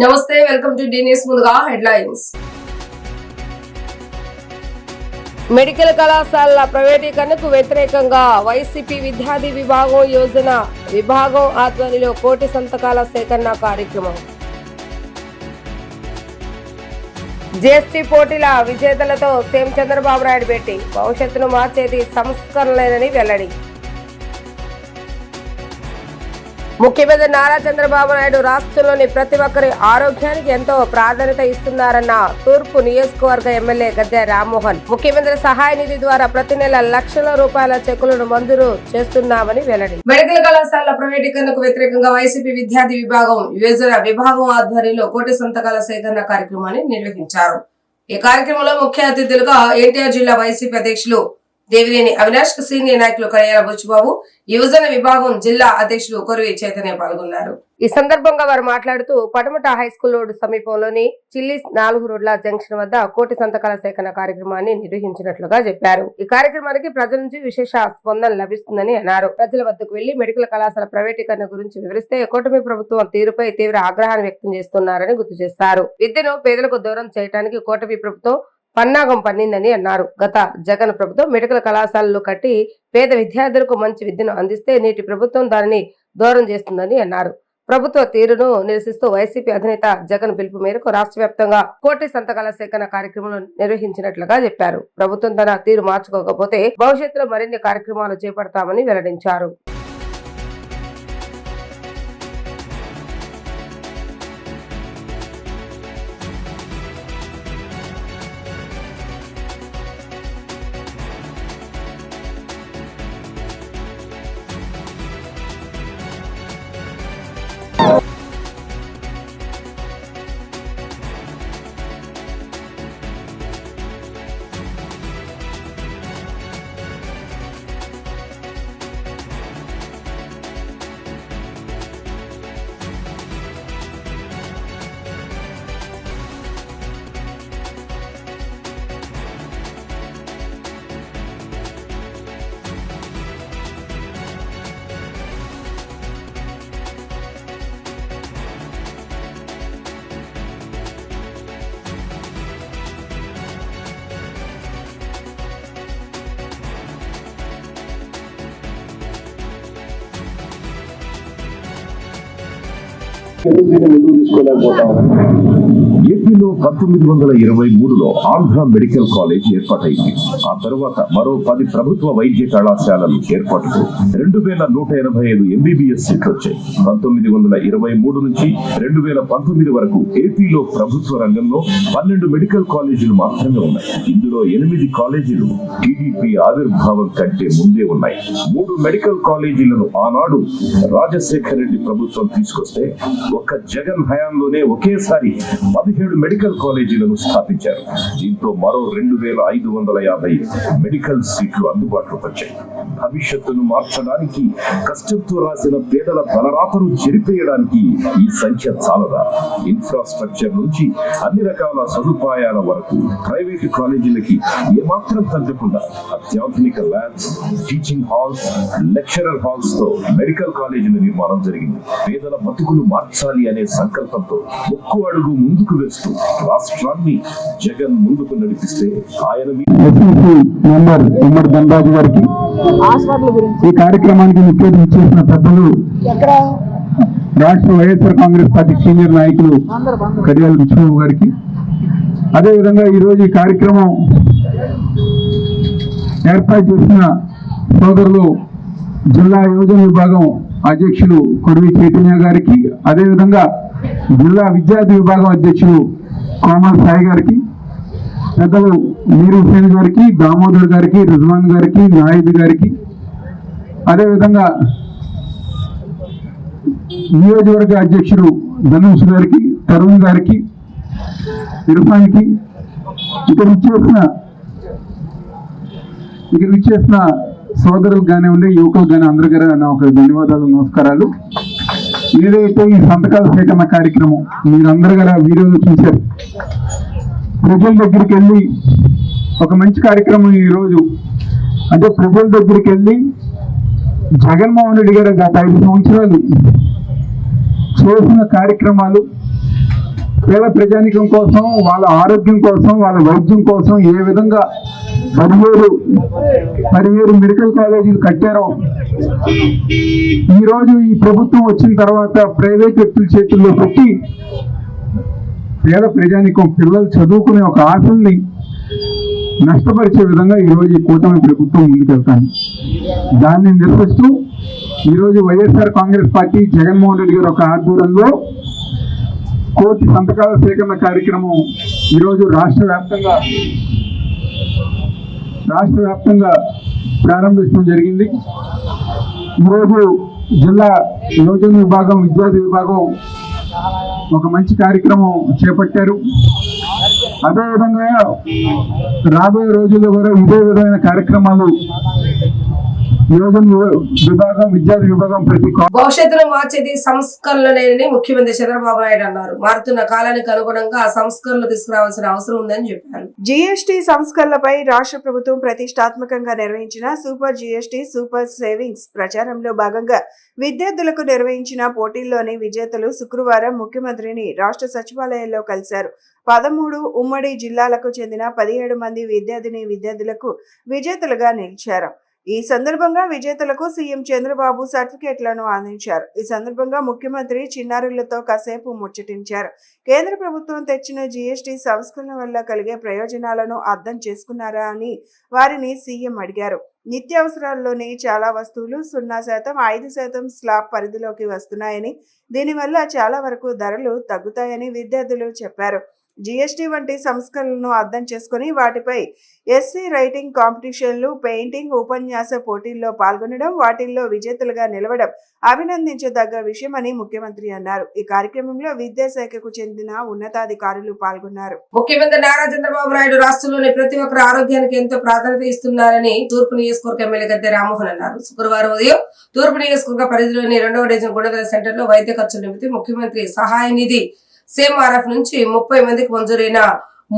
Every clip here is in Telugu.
నమస్తే, వెల్కమ్ టు డి న్యూస్. ముందుగా హెడ్లైన్స్. మెడికల్ కళాశాలల ప్రైవేటీకరణకు వ్యతిరేకంగా వైసీపీ విద్యార్థి విభాగం యోజన విభాగం ఆధ్వర్యంలో కోటి సంతకాల సేకరణ కార్యక్రమం. జీఎస్టీ పోటీల విజేతలతో సీఎం చంద్రబాబు నాయుడు భేటీ. భవిష్యత్తును మార్చేది సంస్కరణలేనని వెల్లడి. ముఖ్యమంత్రి నారా చంద్రబాబు నాయుడు రాష్ట్రంలోని ప్రతి ఒక్కరి ఆరోగ్యానికి ఎంతో ప్రాధాన్యత ఇస్తున్నారన్న తూర్పు నియోజకవర్గ ఎమ్మెల్యే గద్దె రామ్మోహన్. ముఖ్యమంత్రి సహాయ నిధి ద్వారా ప్రతి నెల లక్షల రూపాయల చెక్కులను మంజూరు చేస్తున్నామని వెల్లడి. మెడికల్ కళాశాలల ప్రైవేటీకరణకు వ్యతిరేకంగా వైసీపీ విద్యార్థి విభాగం యోజన విభాగం ఆధ్వర్యంలో కోటి సంతకాల సేకరణ కార్యక్రమాన్ని నిర్వహించారు. ఈ కార్యక్రమంలో ముఖ్య అతిథులుగా ఎన్టీఆర్ జిల్లా వైసీపీ అధ్యక్షులు దేవినేని అవినాష్, సీనియర్ నాయకులు కడియాల బుచ్చిబాబు, యువజన విభాగం జిల్లా అధ్యక్షులు కొరవి చైతన్య పాల్గొన్నారు. ఈ సందర్భంగా వారు మాట్లాడుతూ పటమట హైస్కూల్ రోడ్డు సమీపంలోని చిల్లీస్ 4 రోడ్ల జంక్షన్ వద్ద కోటి సంతకాల సేకరణ కార్యక్రమాన్ని నిర్వహించినట్లుగా చెప్పారు. ఈ కార్యక్రమానికి ప్రజల నుంచి విశేష స్పందన లభిస్తుందని అన్నారు. ప్రజల వద్దకు వెళ్లి మెడికల్ కళాశాల ప్రైవేటీకరణ గురించి వివరిస్తే కూటమి ప్రభుత్వం తీరుపై తీవ్ర ఆగ్రహాన్ని వ్యక్తం చేస్తున్నారని గుర్తు చేశారు. విద్యను పేదలకు దూరం చేయడానికి కూటమి ప్రభుత్వం పన్నాగం పన్నిందని అన్నారు. గత జగన్ ప్రభుత్వం మెడికల్ కళాశాలలు కట్టి పేద విద్యార్థులకు మంచి విద్యను అందిస్తే నేటి ప్రభుత్వం దానిని దూరం చేస్తుందని అన్నారు. ప్రభుత్వ తీరును నిరసిస్తూ వైసీపీ అధినేత జగన్ పిలుపు మేరకు రాష్ట్ర వ్యాప్తంగా కోటి సంతకాల సేకరణ కార్యక్రమం నిర్వహించినట్లుగా చెప్పారు. ప్రభుత్వం తన తీరు మార్చుకోకపోతే భవిష్యత్తులో మరిన్ని కార్యక్రమాలు చేపడతామని వెల్లడించారు. ఏపీలో 1923లో ఆంధ్ర మెడికల్ కాలేజ్ ఏర్పాటైంది. ఆ తర్వాత మరో 10 ప్రభుత్వ వైద్య కళాశాలలు ఏర్పాటుకు 2185 ఎంబీబీఎస్ సీట్లు వచ్చాయి. 1923 నుంచి 2019 వరకు ఏపీలో ప్రభుత్వ రంగంలో 12 మెడికల్ కాలేజీలు మాత్రమే ఉన్నాయి. ఇందులో 8 కాలేజీలు టీడీపీ ఆవిర్భావం కంటే ముందే ఉన్నాయి. 3 మెడికల్ కాలేజీలను ఆనాడు రాజశేఖర రెడ్డి ప్రభుత్వం తీసుకొస్తే ఒక్క జగన్ హయాంలోనే ఒకేసారి 17 మెడికల్ కాలేజీలను స్థాపించారు. దీంతో మరో 2550 మెడికల్ సీట్లు అందుబాటులోకి వచ్చాయి. భవిష్యత్తును మార్చడానికి, కష్టంతో రాసిన పేదల తలరాతను చెరిపేయడానికి ఈ సంఖ్య చాలదా? ఇన్ఫ్రాస్ట్రక్చర్ నుంచి అన్ని రకాల సదుపాయాల వరకు ప్రైవేటు కాలేజీలకి ఏమాత్రం తగ్గకుండా అత్యాధునిక labs, teaching halls, lecturer halls తో మెడికల్ కాలేజీల నిర్మాణం జరిగింది. పేదల బతుకులు మార్చాలి అనే సంకల్పంతో ఒక్కో అడుగు ముందుకు వేస్తూ రాష్ట్రాన్ని జగన్ ముందుకు నడిపిస్తే ఆయన ధనరాజు గారికి, ఈ కార్యక్రమానికి ముఖ్య అతిథి చేసిన పెద్దలు రాష్ట్ర వైఎస్ఆర్ కాంగ్రెస్ పార్టీ సీనియర్ నాయకులు కడియాల బుచ్చిబాబు గారికి, అదేవిధంగా ఈరోజు ఈ కార్యక్రమం ఏర్పాటు చేసిన సోదరులు జిల్లా యువజన విభాగం అధ్యక్షులు కొరవి చైతన్య గారికి, అదేవిధంగా జిల్లా విద్యార్థి విభాగం అధ్యక్షులు కోమల్ సాయి గారికి, పెద్దలు మీర్ హుసేన్ గారికి, దామోదర్ గారికి, రిజ్వాన్ గారికి, నాయుడు గారికి, అదేవిధంగా నియోజకవర్గ అధ్యక్షుడు ధనుష్ గారికి, తరుణ్ గారికి, ఇర్ఫాన్కి, ఇక్కడ ఇచ్చేసిన సోదరులకు కానివ్వండి, యువకులకు కానీ అందరికీ నా ఒక ధన్యవాదాలు, నమస్కారాలు. ఏదైతే ఈ సంతకాల సేకరణ కార్యక్రమం మీరందరూ కూడా వీడియోలో చూశారు, ప్రజల దగ్గరికి వెళ్ళి ఒక మంచి కార్యక్రమం ఈరోజు. అంటే ప్రజల దగ్గరికి వెళ్ళి జగన్మోహన్ రెడ్డి గారు గత 5 సంవత్సరాలు చేసిన కార్యక్రమాలు పేద ప్రజానికం కోసం, వాళ్ళ ఆరోగ్యం కోసం, వాళ్ళ వైద్యం కోసం ఏ విధంగా 17 మెడికల్ కాలేజీలు కట్టారో ఈరోజు ఈ ప్రభుత్వం వచ్చిన తర్వాత ప్రైవేట్ వ్యక్తుల చేతుల్లో పెట్టి పేద ప్రజానికం పిల్లలు చదువుకునే ఒక ఆశల్ని నష్టపరిచే విధంగా ఈరోజు ఈ కూటమి ప్రభుత్వం ముందుకెళ్తాను. దాన్ని నిరసిస్తూ ఈరోజు వైఎస్ఆర్ కాంగ్రెస్ పార్టీ జగన్మోహన్ రెడ్డి గారి ఒక ఆధ్వర్యంలో 1 కోటి సంతకాల సేకరణ కార్యక్రమం ఈరోజు రాష్ట్ర వ్యాప్తంగా ప్రారంభించడం జరిగింది. ఈరోజు జిల్లా యోజన విభాగం, విద్యార్థి విభాగం ఒక మంచి కార్యక్రమం చేపట్టారు. అదేవిధంగా రాబోయే రోజుల్లో కూడా ఇదే విధమైన కార్యక్రమాలు యోజన విభాగం, విద్యార్థి విభాగం భవిష్యత్తులో మార్చేది సంస్కరణలేనని ముఖ్యమంత్రి చంద్రబాబు నాయుడు అన్నారు. మారుతున్న కాలానికి అనుగుణంగా సంస్కరణలు తీసుకురావాల్సిన అవసరం ఉందని చెప్పారు. జీఎస్టీ సంస్కరణలపై రాష్ట్ర ప్రభుత్వం ప్రతిష్టాత్మకంగా నిర్వహించిన సూపర్ జీఎస్టీ సూపర్ సేవింగ్స్ ప్రచారంలో భాగంగా విద్యార్థులకు నిర్వహించిన పోటీల్లోని విజేతలు శుక్రవారం ముఖ్యమంత్రిని రాష్ట్ర సచివాలయంలో కలిశారు. 13 ఉమ్మడి జిల్లాలకు చెందిన 17 మంది విద్యార్థులకు విజేతలుగా నిలిచారు. ఈ సందర్భంగా విజేతలకు సీఎం చంద్రబాబు సర్టిఫికేట్లను అందించారు. ఈ సందర్భంగా ముఖ్యమంత్రి చిన్నారులతో కాసేపు ముచ్చటించారు. కేంద్ర ప్రభుత్వం తెచ్చిన జీఎస్టీ సంస్కరణ వల్ల కలిగే ప్రయోజనాలను అర్థం చేసుకున్నారా అని వారిని సీఎం అడిగారు. నిత్యావసరాల్లోని చాలా వస్తువులు 0%, 5% స్లాబ్ పరిధిలోకి వస్తున్నాయని, దీనివల్ల చాలా వరకు ధరలు తగ్గుతాయని విద్యార్థులు చెప్పారు. జీఎస్టీ వంటి సంస్కరణలను అర్థం చేసుకుని వాటిపై ఎస్సీ రైటింగ్ కాంపిటీషన్లు, పెయింటింగ్, ఉపన్యాస పోటీల్లో పాల్గొనడం, వాటిల్లో విజేతలుగా నిలవడం అభినందించదగ్గ విషయమని ముఖ్యమంత్రి అన్నారు. ఈ కార్యక్రమంలో విద్యాశాఖకు చెందిన ఉన్నతాధికారులు పాల్గొన్నారు. ముఖ్యమంత్రి నారా చంద్రబాబు నాయుడు రాష్ట్రంలోని ప్రతి ఒక్కరి ఆరోగ్యానికి ఎంతో ప్రాధాన్యత ఇస్తున్నారని తూర్పు నియోజకవర్గ ఎమ్మెల్యే గద్దె రామ్మోహన్ అన్నారు. శుక్రవారం ఉదయం తూర్పు నియోజకవర్గ పరిధిలోని 2వ డివిజన్ గుండెల సెంటర్ లో వైద్య ఖర్చుల నిమిత్తం ముఖ్యమంత్రి సహాయ నిధి CMRF నుంచి 30 మందికి మంజూరైన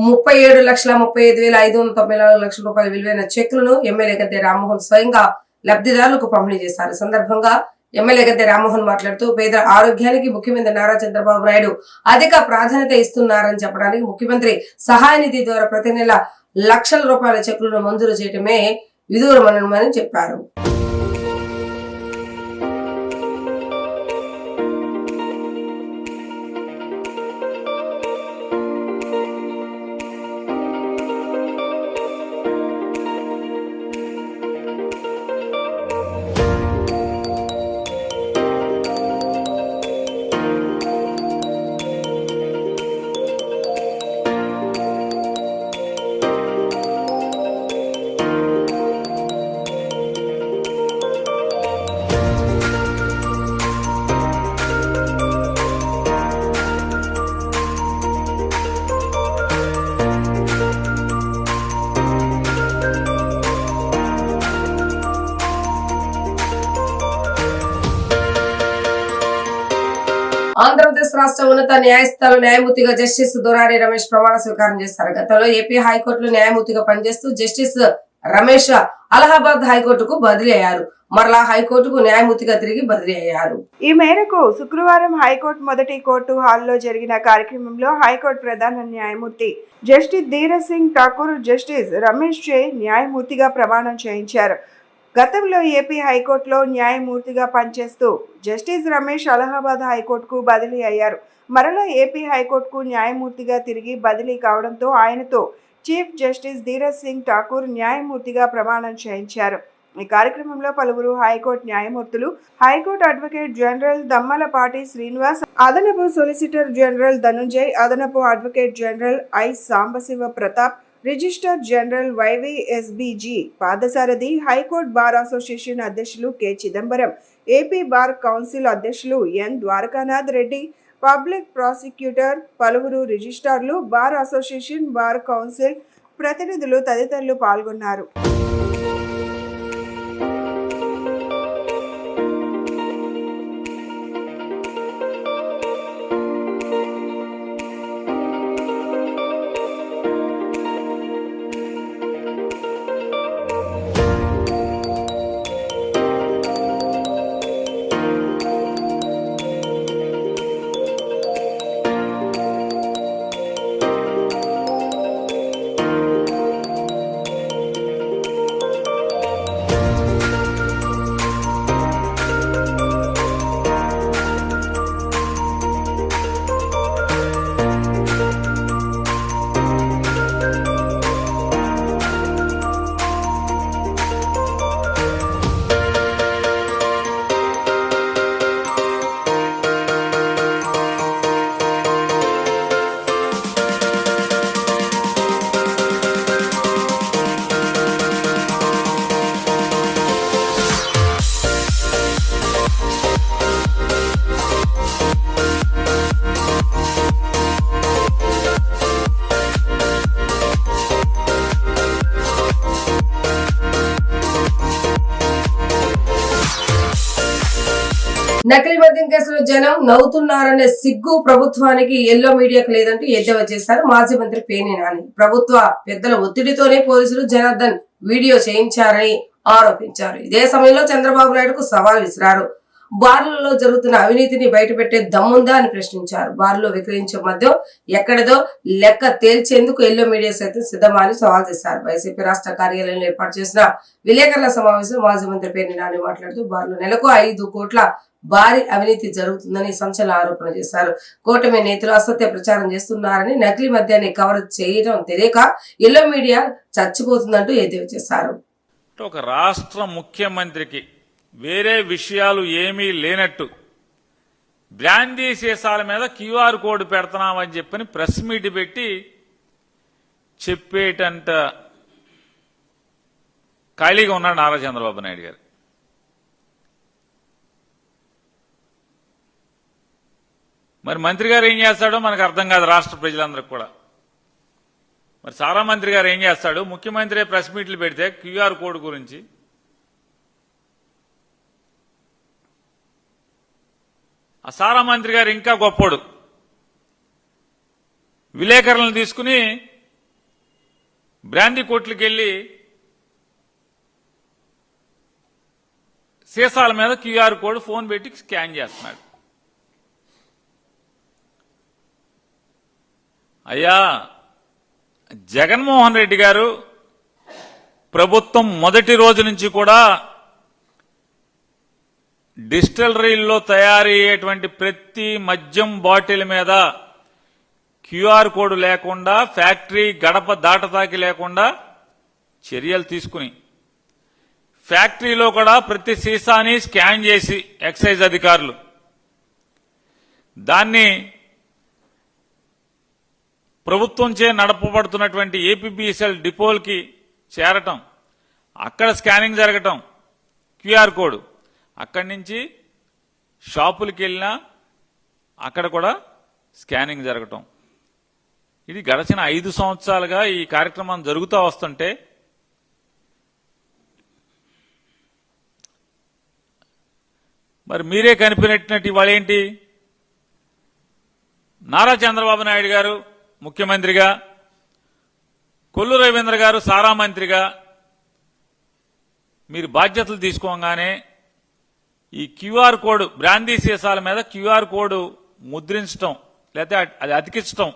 37,35,594 రూపాయల విలువైన చెక్కులను ఎమ్మెల్యే గద్దె రామ్మోహన్ స్వయంగా లబ్ధిదారులకు పంపిణీ చేశారు. సందర్భంగా ఎమ్మెల్యే గద్దె రామ్మోహన్ మాట్లాడుతూ పేదల ఆరోగ్యానికి ముఖ్యమంత్రి నారా చంద్రబాబు నాయుడు అధిక ప్రాధాన్యత ఇస్తున్నారని చెప్పడానికి ముఖ్యమంత్రి సహాయ నిధి ద్వారా ప్రతి నెల లక్షల రూపాయల చెక్కులను మంజూరు చేయడమే విదూరమని చెప్పారు. ఆంధ్రప్రదేశ్ రాష్ట్ర ఉన్నత న్యాయస్థానం న్యాయమూర్తిగా జస్టిస్ దొరారి రమేష్ ప్రమాణ స్వీకారం చేశారు. గతంలో ఏపీ హైకోర్టులో న్యాయమూర్తిగా పనిచేస్తూ జస్టిస్ రమేష్ అలహాబాద్ హైకోర్టుకు బదిలీ అయ్యారు. మరలా హైకోర్టుకు న్యాయమూర్తిగా తిరిగి బదిలీ అయ్యారు. ఈ మేరకు శుక్రవారం హైకోర్టు మొదటి కోర్టు హాల్లో జరిగిన కార్యక్రమంలో హైకోర్టు ప్రధాన న్యాయమూర్తి జస్టిస్ ధీరజ్ సింగ్ ఠాకూర్ జస్టిస్ రమేష్ చే న్యాయమూర్తిగా ప్రమాణం చేయించారు. గతంలో ఏపీ హైకోర్టులో న్యాయమూర్తిగా పనిచేస్తూ జస్టిస్ రమేష్ అలహాబాద్ హైకోర్టుకు బదిలీ అయ్యారు. మరలా ఏపీ హైకోర్టుకు న్యాయమూర్తిగా తిరిగి బదిలీ కావడంతో ఆయనతో చీఫ్ జస్టిస్ ధీరజ్ సింగ్ ఠాకూర్ న్యాయమూర్తిగా ప్రమాణం చేయించారు. ఈ కార్యక్రమంలో పలువురు హైకోర్టు న్యాయమూర్తులు, high court advocate general Dammalapati Srinivas, అదనపు సొలిసిటర్ జనరల్ ధనుంజయ్, అదనపు advocate general I Sambasiva Pratap, register general YVSBG Padasarathi, high court bar association అధ్యక్షులు K Chidambaram, AP bar council అధ్యక్షులు N Dwarakanath Reddy, public prosecutor, పలువురు రిజిస్ట్రార్లు, బార్ అసోసియేషన్, బార్ కౌన్సిల్ ప్రతినిధులు తదితరులు పాల్గొన్నారు. నకిలీ మద్యం కేసులో జనం నవ్వుతున్నారనే సిగ్గు ప్రభుత్వానికి ఎల్లో మీడియాకు లేదంటూ ఎద్దేవా చేశారు మాజీ మంత్రి పేర్ని నాని. ప్రభుత్వ పెద్దల ఒత్తిడితోనే పోలీసులు జనార్దన్ వీడియో చేయించారని ఆరోపించారు. ఇదే సమయంలో చంద్రబాబు నాయుడుకు సవాల్ విసిరారు. బార్లలో జరుగుతున్న అవినీతిని బయటపెట్టే దమ్ముందా అని ప్రశ్నించారు. బార్లో విక్రయించే మద్యం ఎక్కడదో లెక్క తేల్చేందుకు ఎల్లో మీడియా సైతం సిద్ధమా అని సవాల్ చేశారు. వైసీపీ రాష్ట్ర కార్యాలయంలో ఏర్పాటు చేసిన విలేకరుల సమావేశంలో మాజీ మంత్రి పేర్ని నాని మాట్లాడుతూ బార్లో నెలకు 5 కోట్ల భారీ అవినీతి జరుగుతుందని సంచలన ఆరోపణ చేశారు. కూటమి నేతలు అసత్య ప్రచారం చేస్తున్నారని, నకిలీ మద్యాన్ని కవర్ చేయడం తెలియక ఎల్లో మీడియా చచ్చిపోతుందంటూ ఎద్దేవా చేశారు. ఒక రాష్ట్ర ముఖ్యమంత్రికి వేరే విషయాలు ఏమీ లేనట్టు బ్రాందీ సీసాల మీద క్యూఆర్ కోడ్ పెడుతున్నామని చెప్పని ప్రెస్ మీట్ పెట్టి చెప్పేటంత ఖాళీగా ఉన్నాడు నారా చంద్రబాబు నాయుడు గారు. మరి మంత్రి గారు ఏం చేస్తాడో మనకు అర్థం కాదు, రాష్ట్ర ప్రజలందరికీ కూడా. మరి సారా మంత్రి గారు ఏం చేస్తాడు? ముఖ్యమంత్రి ప్రెస్ మీట్లు పెడితే క్యూఆర్ కోడ్ గురించి ఆ సారా మంత్రి గారు ఇంకా గొప్పోడు. విలేకరులను తీసుకుని బ్రాందీ కోట్లకి వెళ్లి సీసాల మీద క్యూఆర్ కోడ్ ఫోన్ పెట్టి స్కాన్ చేస్తున్నాడు. అయ్యా, జగన్మోహన్ రెడ్డి గారు ప్రభుత్వం మొదటి రోజు నుంచి కూడా డిస్టిలరీల్లో తయారయ్యేటువంటి ప్రతి మద్యం బాటిల్ మీద క్యూఆర్ కోడ్ లేకుండా, ఫ్యాక్టరీ గడప దాటతాకి లేకుండా చర్యలు తీసుకుని ఫ్యాక్టరీలో కూడా ప్రతి సీసాని స్కాన్ చేసి ఎక్సైజ్ అధికారులు దాన్ని ప్రభుత్వంచే నడపబడుతున్నటువంటి ఏపీబీఎస్ఎల్ డిపోలకి చేరటం, అక్కడ స్కానింగ్ జరగటం, క్యూఆర్ కోడ్ అక్కడి నుంచి షాపులకి వెళ్ళినా అక్కడ కూడా స్కానింగ్ జరగటం. ఇది గడిచిన 5 సంవత్సరాలుగా ఈ కార్యక్రమం జరుగుతూ వస్తుంటే మరి మీరే కనిపెట్టినట్టు ఇవాళ ఏంటి? నారా చంద్రబాబు నాయుడు గారు ముఖ్యమంత్రిగా, కొల్లు రవీంద్ర గారు సారా మంత్రిగా మీరు బాధ్యతలు తీసుకోగానే ఈ క్యూఆర్ కోడ్ బ్రాందీ సీసాల మీద క్యూఆర్ కోడ్ ముద్రించడం లేకపోతే అది అతికించడం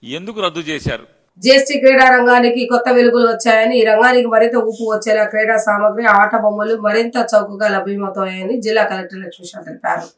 ఎందుకు రద్దు చేశారు? జీఎస్టీ క్రీడా రంగానికి కొత్త వెలుగులు వచ్చాయని, ఈ రంగానికి మరింత ఊపు వచ్చేలా క్రీడా సామగ్రి, ఆట బొమ్మలు మరింత చౌకగా లభ్యమవుతాయని జిల్లా కలెక్టర్ లక్ష్మీషా తెలిపారు.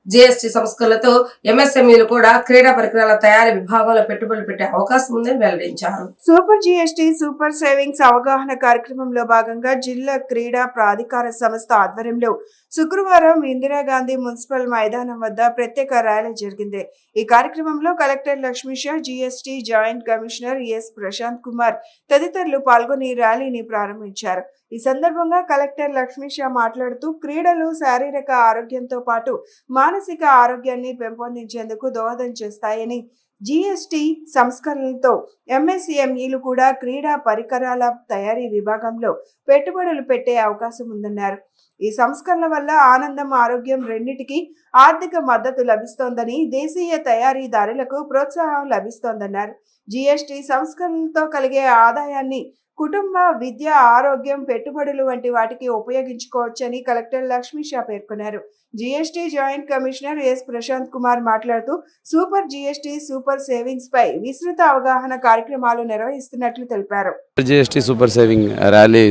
జీఎస్టీ సంస్కరణలతో ఎంఎస్ఎంఈలు కూడా క్రీడా పరికరాల తయారీ విభాగంలో పెట్టుబడులు పెట్టే అవకాశం ఉందని వెల్లడించారు. సూపర్ జీఎస్టీ సూపర్ సేవింగ్స్ అవగాహన కార్యక్రమంలో భాగంగా జిల్లా క్రీడా ప్రాధికార సంస్థ ఆధ్వర్యంలో శుక్రవారం ఇందిరాగాంధీ మున్సిపల్ మైదానం వద్ద ప్రత్యేక ర్యాలీ జరిగింది. ఈ కార్యక్రమంలో collector Lakshmisha, GST joint commissioner S Prashant Kumar తదితరులు పాల్గొని ర్యాలీని ప్రారంభించారు. ఈ సందర్భంగా కలెక్టర్ లక్ష్మీషా మాట్లాడుతూ క్రీడలు శారీరక ఆరోగ్యంతో పాటు మానసిక ఆరోగ్యాన్ని పెంపొందించేందుకు దోహదం చేస్తాయని, జీఎస్టీ సంస్కరణలతో ఎంఎస్ఎంఈలు కూడా క్రీడా పరికరాల తయారీ విభాగంలో పెట్టుబడులు పెట్టే అవకాశం ఉందన్నారు. ఈ సంస్కరణ వల్ల ఆనందం, ఆరోగ్యం రెండింటికి ఆర్థిక మద్దతు లభిస్తోందని, దేశీయ తయారీదారులకు ప్రోత్సాహం లభిస్తోందన్నారు. జీఎస్టీ సంస్కరణలతో కలిగే ఆదాయాన్ని కుటుంబ, విద్య, ఆరోగ్యం, పెట్టుబడులు వంటి వాటికి ఉపయోగించుకోవచ్చని కలెక్టర్ లక్ష్మీషా పేర్కొన్నారు. GST joint commissioner S Prashant Kumar మాట్లాడుతూ సూపర్ జీఎస్టీ సూపర్ సేవింగ్స్ పై విస్తృత అవగాహన కార్యక్రమాలు నిర్వహిస్తున్నట్లు తెలిపారు. జీఎస్టీ సూపర్ సేవింగ్ ర్యాలీ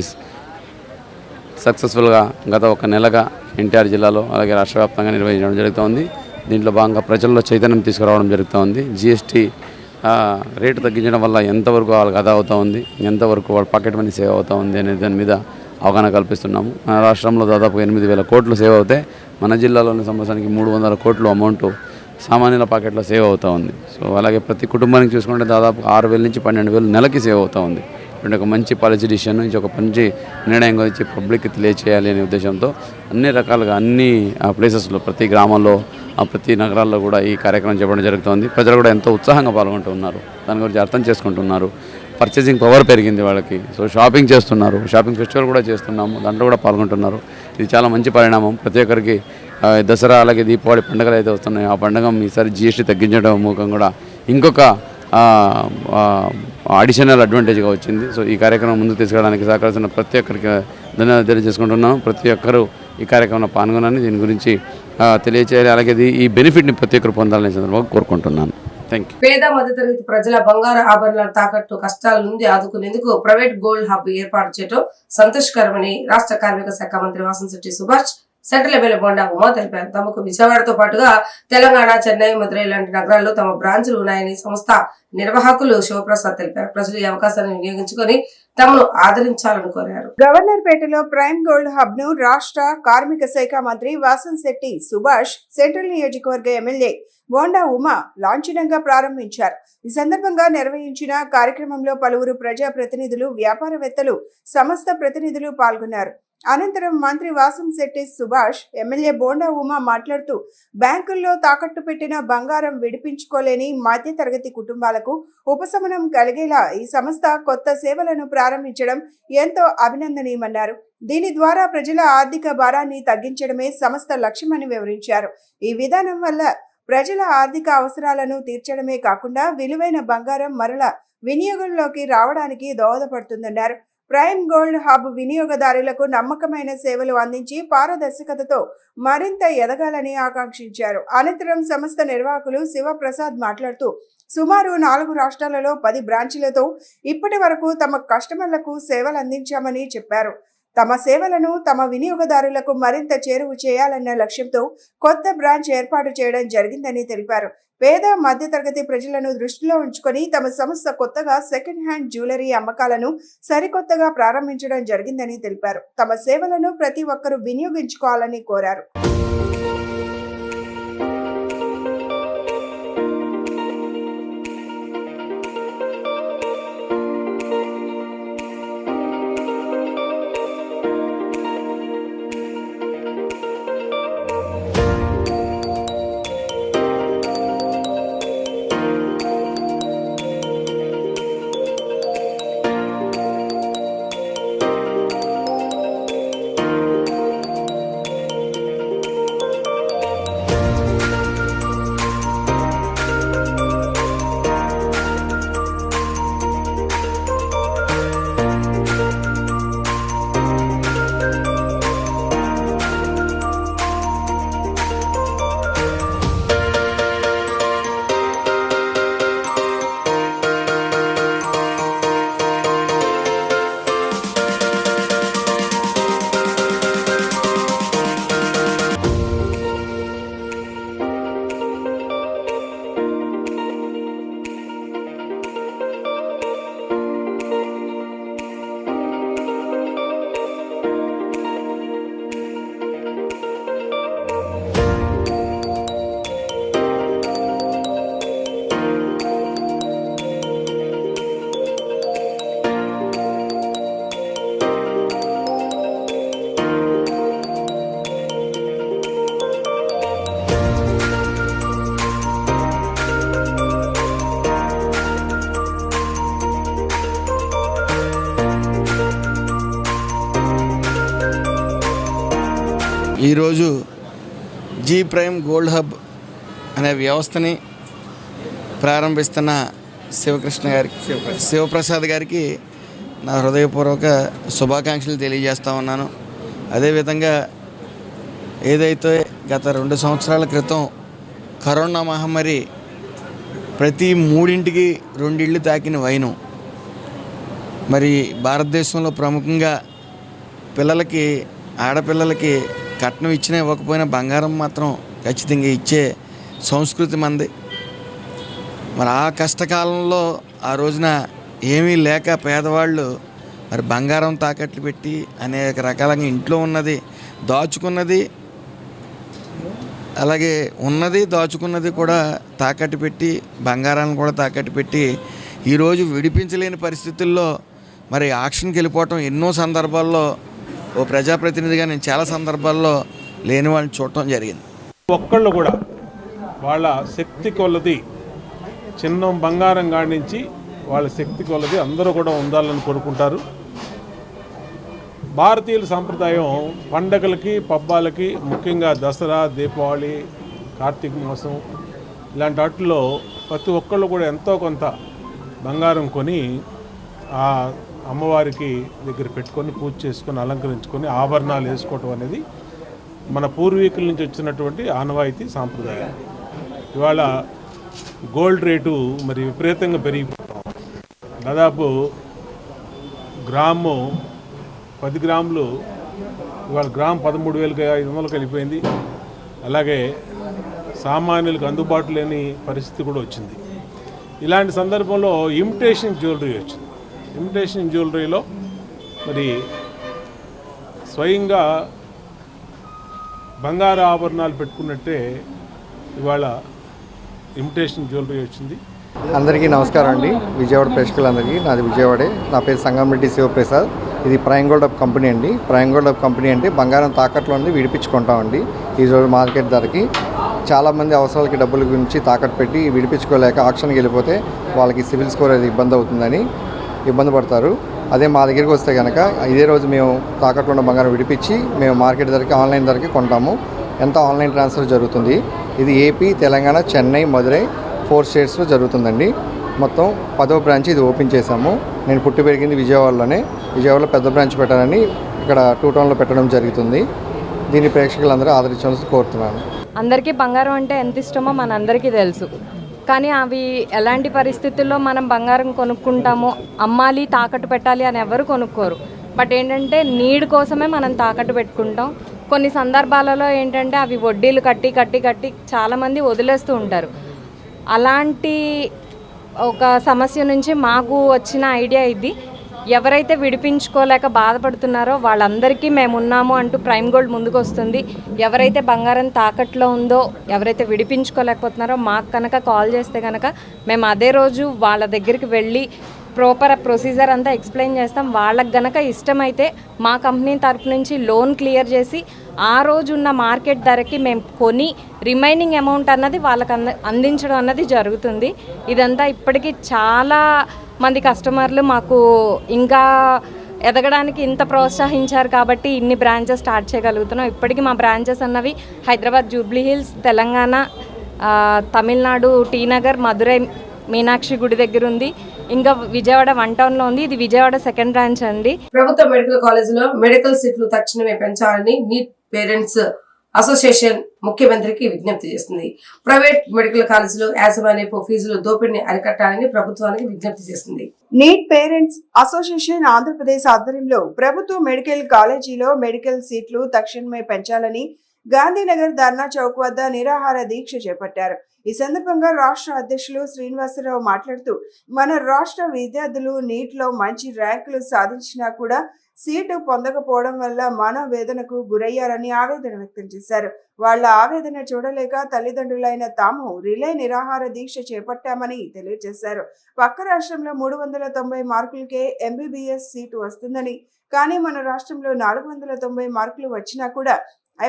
సక్సెస్ఫుల్గా గత 1 నెలగా ఎన్టీఆర్ జిల్లాలో అలాగే రాష్ట్ర వ్యాప్తంగా నిర్వహించడం జరుగుతోంది. దీంట్లో భాగంగా ప్రజల్లో చైతన్యం తీసుకురావడం జరుగుతోంది. జీఎస్టీ రేటు తగ్గించడం వల్ల ఎంతవరకు వాళ్ళకి ఆదా అవుతూ ఉంది, ఎంతవరకు వాళ్ళ పాకెట్ మనీ సేవ్ అవుతూ ఉంది అనే దాని మీద అవగాహన కల్పిస్తున్నాము. మన రాష్ట్రంలో దాదాపు 8,000 కోట్లు సేవ్ అవుతాయి. మన జిల్లాలోని సంవత్సరానికి 300 కోట్లు అమౌంట్ సామాన్యుల పాకెట్లో సేవ్ అవుతూ ఉంది. సో అలాగే ప్రతి కుటుంబానికి చూసుకుంటే దాదాపు 6,000 నుంచి 12,000 నెలకి సేవ్ అవుతూ ఉంది. ఇటువంటి ఒక మంచి పాలసీ డిసిషన్ నుంచి ఒక మంచి నిర్ణయం గురించి పబ్లిక్కి తెలియచేయాలి అనే ఉద్దేశంతో అన్ని రకాలుగా అన్ని ప్లేసెస్లో ప్రతి గ్రామంలో ప్రతి నగరాల్లో కూడా ఈ కార్యక్రమం చెప్పడం జరుగుతుంది. ప్రజలు కూడా ఎంతో ఉత్సాహంగా పాల్గొంటున్నారు, దాని గురించి అర్థం చేసుకుంటున్నారు. పర్చేసింగ్ పవర్ పెరిగింది వాళ్ళకి. సో షాపింగ్ చేస్తున్నారు, షాపింగ్ ఫెస్టివల్ కూడా చేస్తున్నాము, దాంట్లో కూడా పాల్గొంటున్నారు. ఇది చాలా మంచి పరిణామం. ప్రతి ఒక్కరికి దసరా అలాగే దీపావళి పండుగలు అయితే వస్తున్నాయి. ఆ పండుగ ఈసారి GST తగ్గించడం మూలం కూడా ఇంకొక అడిషనల్ అడ్వాంటేజ్గా వచ్చింది. సో ఈ కార్యక్రమం ముందుకు తీసుకెళ్ళడానికి సహకరిస్తున్న ప్రతి ఒక్కరికి ధన్యవాదాలు తెలియజేసుకుంటున్నాను. ప్రతి ఒక్కరూ ఈ కార్యక్రమంలో పాల్గొనాలని, దీని గురించి తెలియచేయాలి. అలాగే ఈ బెనిఫిట్ని ప్రతి ఒక్కరు పొందాలని సందర్భంగా కోరుకుంటున్నాను. Thank you. పేద మధ్యతరగతి ప్రజల బంగారు ఆభరణాల తాకట్టు కష్టాల నుండి ఆదుకునేందుకు ప్రైవేట్ గోల్డ్ హబ్ ఏర్పాటు చేయడం సంతోషకరమని రాష్ట్ర కార్మిక శాఖ మంత్రి వాసంశెట్టి సుభాష్ సెంట్రల్ ఎమ్మెల్యే బొండా ఉమా తెలిపారు. తమకు విజయవాడతో పాటుగా తెలంగాణ, చెన్నై, మదురై లాంటి నగరాల్లో తమ బ్రాంచ్లు ఉన్నాయని సంస్థ నిర్వాహకులు శివప్రసాద్ తెలిపారు. ప్రజలు ఈ అవకాశాన్ని వినియోగించుకొని తమను ఆదరించాలని కోరారు. గవర్నర్పేటలో ప్రైమ్ గోల్డ్ హబ్ ను రాష్ట్ర కార్మిక శాఖ మంత్రి వాసంశెట్టి సుభాష్ సెంట్రల్ నియోజకవర్గ ఎమ్మెల్యే బోండా ఉమా లాంఛనంగా ప్రారంభించారు. ఈ సందర్భంగా నిర్వహించిన కార్యక్రమంలో పలువురు ప్రజా ప్రతినిధులు, వ్యాపారవేత్తలు, సంస్థ ప్రతినిధులు పాల్గొన్నారు. అనంతరం మంత్రి వాసంశెట్టి సుభాష్ ఎమ్మెల్యే బోండా ఉమా మాట్లాడుతూ బ్యాంకుల్లో తాకట్టు పెట్టిన బంగారం విడిపించుకోలేని మధ్యతరగతి కుటుంబాలకు ఉపశమనం కలిగేలా ఈ సంస్థ కొత్త సేవలను ప్రారంభించడం ఎంతో అభినందనీయమన్నారు. దీని ద్వారా ప్రజల ఆర్థిక భారాన్ని తగ్గించడమే సంస్థ లక్ష్యమని వివరించారు. ఈ విధానం వల్ల ప్రజల ఆర్థిక అవసరాలను తీర్చడమే కాకుండా విలువైన బంగారం మరల వినియోగంలోకి రావడానికి దోహదపడుతుందన్నారు. ప్రైమ్ గోల్డ్ హబ్ వినియోగదారులకు నమ్మకమైన సేవలు అందించి పారదర్శకతతో మరింత ఎదగాలని ఆకాంక్షించారు. అనంతరం సంస్థ నిర్వాహకులు శివప్రసాద్ మాట్లాడుతూ సుమారు 4 రాష్ట్రాలలో 10 బ్రాంచీలతో ఇప్పటి వరకు తమ కస్టమర్లకు సేవలు అందించామని చెప్పారు. తమ సేవలను తమ వినియోగదారులకు మరింత చేరువ చేయాలన్న లక్ష్యంతో కొత్త బ్రాంచ్ ఏర్పాటు చేయడం జరిగిందని తెలిపారు. పేద మధ్యతరగతి ప్రజలను దృష్టిలో ఉంచుకొని తమ సంస్థ కొత్తగా సెకండ్ హ్యాండ్ జ్యువెలరీ అమ్మకాలను సరికొత్తగా ప్రారంభించడం జరిగిందని తెలిపారు. తమ సేవలను ప్రతి ఒక్కరూ వినియోగించుకోవాలని కోరారు. ఈరోజు జీ ప్రైమ్ గోల్డ్ హబ్ అనే వ్యవస్థని ప్రారంభిస్తున్న శివప్రసాద్ గారికి నా హృదయపూర్వక శుభాకాంక్షలు తెలియజేస్తూ ఉన్నాను. అదేవిధంగా ఏదైతే గత 2 సంవత్సరాల క్రితం కరోనా మహమ్మారి ప్రతి 3 ఇంటికి 2 ఇళ్ళు తాకిన వైను, మరి భారతదేశంలో ప్రముఖంగా పిల్లలకి, ఆడపిల్లలకి కట్నం ఇచ్చినా ఇవ్వకపోయినా బంగారం మాత్రం ఖచ్చితంగా ఇచ్చే సంస్కృతి మంది. మరి ఆ కష్టకాలంలో ఆ రోజున ఏమీ లేక పేదవాళ్ళు మరి బంగారం తాకట్లు పెట్టి అనేక రకాలుగా ఇంట్లో ఉన్నది దాచుకున్నది, అలాగే ఉన్నది దాచుకున్నది కూడా తాకట్టు పెట్టి, బంగారాన్ని కూడా తాకట్టు పెట్టి ఈరోజు విడిపించలేని పరిస్థితుల్లో మరి ఆక్షన్కి వెళ్ళిపోవటం ఎన్నో సందర్భాల్లో ఓ ప్రజాప్రతినిధిగా నేను చాలా సందర్భాల్లో లేని వాళ్ళని చూడటం జరిగింది. ఒక్కళ్ళు కూడా వాళ్ళ శక్తి కొలది, చిన్న బంగారం కాడి నుంచి వాళ్ళ శక్తి కొలది అందరూ కూడా ఉండాలని కోరుకుంటారు. భారతీయుల సాంప్రదాయం పండగలకి పబ్బాలకి ముఖ్యంగా దసరా, దీపావళి, కార్తీక మాసం ఇలాంటి వాటిల్లో ప్రతి ఒక్కళ్ళు కూడా ఎంతో కొంత బంగారం కొని ఆ అమ్మవారికి దగ్గర పెట్టుకొని పూజ చేసుకొని అలంకరించుకొని ఆభరణాలు వేసుకోవటం అనేది మన పూర్వీకుల నుంచి వచ్చినటువంటి ఆనవాయితీ సాంప్రదాయం. ఇవాళ గోల్డ్ రేటు మరి విపరీతంగా పెరిగిపోతాం. దాదాపు గ్రాము 10 గ్రాములు ఇవాళ గ్రాము 13,500 వెళ్ళిపోయింది. అలాగే సామాన్యులకు అందుబాటు లేని పరిస్థితి కూడా వచ్చింది. ఇలాంటి సందర్భంలో ఇమిటేషన్ జ్యువెలరీ వచ్చింది. ఇమిటేషన్ జ్యువెలరీలో మరి స్వయంగా బంగారు ఆభరణాలు పెట్టుకున్నట్టే ఇవాళ ఇమిటేషన్ జ్యువెలరీ వచ్చింది. అందరికీ నమస్కారం అండి. విజయవాడ ప్రేక్షకులందరికీ, నాది విజయవాడే. నా పేరు సంగంరెడ్డి శివప్రసాద్. ఇది ప్రైమ్ గోల్డ్ అప్ కంపెనీ అండి. ప్రైమ్ గోల్డ్ అప్ కంపెనీ అంటే బంగారం తాకట్లో ఉంది విడిపించుకుంటామండి. ఈరోజు మార్కెట్ ధరకి చాలామంది అవసరాలకి డబ్బుల గురించి తాకట్టు పెట్టి విడిపించుకోలేక ఆక్షన్కి వెళ్ళిపోతే వాళ్ళకి సివిల్ స్కోర్ అది ఇబ్బంది అవుతుందని ఇబ్బంది పడతారు. అదే మా దగ్గరికి వస్తే కనుక ఇదే రోజు మేము తాకట్లో ఉన్న బంగారం విడిపించి మేము మార్కెట్ ధరకి ఆన్లైన్ ధరకి కొంటాము. ఎంత ఆన్లైన్ ట్రాన్స్ఫర్ జరుగుతుంది. ఇది ఏపీ, తెలంగాణ, చెన్నై, మదురై 4 స్టేట్స్లో జరుగుతుందండి. మొత్తం 10వ బ్రాంచ్ ఇది ఓపెన్ చేశాము. నేను పుట్టి పెరిగింది విజయవాడలోనే. విజయవాడలో పెద్ద బ్రాంచ్ పెట్టాలని ఇక్కడ 2 టౌన్లో పెట్టడం జరుగుతుంది. దీన్ని ప్రేక్షకులందరూ ఆదరించాల్సి కోరుతున్నాను. అందరికీ బంగారం అంటే ఎంత ఇష్టమో మనందరికీ తెలుసు. కానీ అవి ఎలాంటి పరిస్థితుల్లో మనం బంగారం కొనుక్కుంటామో, అమ్మాలి, తాకట్టు పెట్టాలి అని ఎవరు కొనుక్కోరు. బట్ ఏంటంటే నీడ్ కోసమే మనం తాకట్టు పెట్టుకుంటాం. కొన్ని సందర్భాలలో ఏంటంటే అవి వడ్డీలు కట్టి కట్టి కట్టి చాలామంది వదిలేస్తూ ఉంటారు. అలాంటి ఒక సమస్య నుంచి మాకు వచ్చిన ఐడియా ఇది. ఎవరైతే విడిపించుకోలేక బాధపడుతున్నారో వాళ్ళందరికీ మేము ఉన్నాము అంటూ ప్రైమ్ గోల్డ్ ముందుకు వస్తుంది. ఎవరైతే బంగారం తాకట్లో ఉందో, ఎవరైతే విడిపించుకోలేకపోతున్నారో మాకు కనుక కాల్ చేస్తే కనుక మేము అదే రోజు వాళ్ళ దగ్గరికి వెళ్ళి ప్రాపర్ ప్రొసీజర్ అంతా ఎక్స్ప్లెయిన్ చేస్తాం. వాళ్ళకి గనక ఇష్టమైతే మా కంపెనీ తరపు నుంచి లోన్ క్లియర్ చేసి ఆ రోజు ఉన్న మార్కెట్ ధరకి మేము కొని రిమైనింగ్ అమౌంట్ అన్నది వాళ్ళకి అందించడం అన్నది జరుగుతుంది. ఇదంతా ఇప్పటికీ చాలా మంది కస్టమర్లు మాకు ఇంకా ఎదగడానికి ఇంత ప్రోత్సహించారు కాబట్టి ఇన్ని బ్రాంచెస్ స్టార్ట్ చేయగలుగుతున్నాం. ఇప్పటికీ మా బ్రాంచెస్ అన్నవి హైదరాబాద్ జూబ్లీ హిల్స్, తెలంగాణ, తమిళనాడు టీ నగర్, మదురై మీనాక్షి గుడి దగ్గర ఉంది. ఇంకా విజయవాడ 1 టౌన్లో ఉంది. ఇది విజయవాడ 2nd బ్రాంచ్ అండి. ప్రభుత్వ మెడికల్ కాలేజీలో మెడికల్ సీట్లు తక్షణమే పెంచాలని నీట్ పేరెంట్స్ అసోసియేషన్ ముఖ్యమంత్రికి విజ్ఞప్తి చేస్తుంది. ప్రైవేట్ మెడికల్ కాలేజీలో యాజమాన్యపు ఫీజులు దోపిడీని అరికట్టాలని ప్రభుత్వానికి విజ్ఞప్తి చేస్తుంది. నీట్ పేరెంట్స్ అసోసియేషన్ ఆంధ్రప్రదేశ్ ఆధ్వర్యంలో ప్రభుత్వ మెడికల్ కాలేజీలో మెడికల్ సీట్లు తక్షణమే పెంచాలని గాంధీనగర్ ధర్నా చౌక్ వద్ద నిరాహార దీక్ష చేపట్టారు. ఈ సందర్భంగా రాష్ట్ర అధ్యక్షులు శ్రీనివాసరావు మాట్లాడుతూ, మన రాష్ట్ర విద్యార్థులు నీట్ లో మంచి ర్యాంకులు సాధించినా కూడా సీటు పొందకపోవడం వల్ల మనోవేదనకు గురయ్యారని ఆవేదన వ్యక్తం చేశారు. వాళ్ళ ఆవేదన చూడలేక తల్లిదండ్రులైన తాము రిలే నిరాహార దీక్ష చేపట్టామని తెలియజేశారు. పక్క రాష్ట్రంలో 390 మార్కులకే ఎంబీబీఎస్ సీటు వస్తుందని, కానీ మన రాష్ట్రంలో 490 మార్కులు వచ్చినా కూడా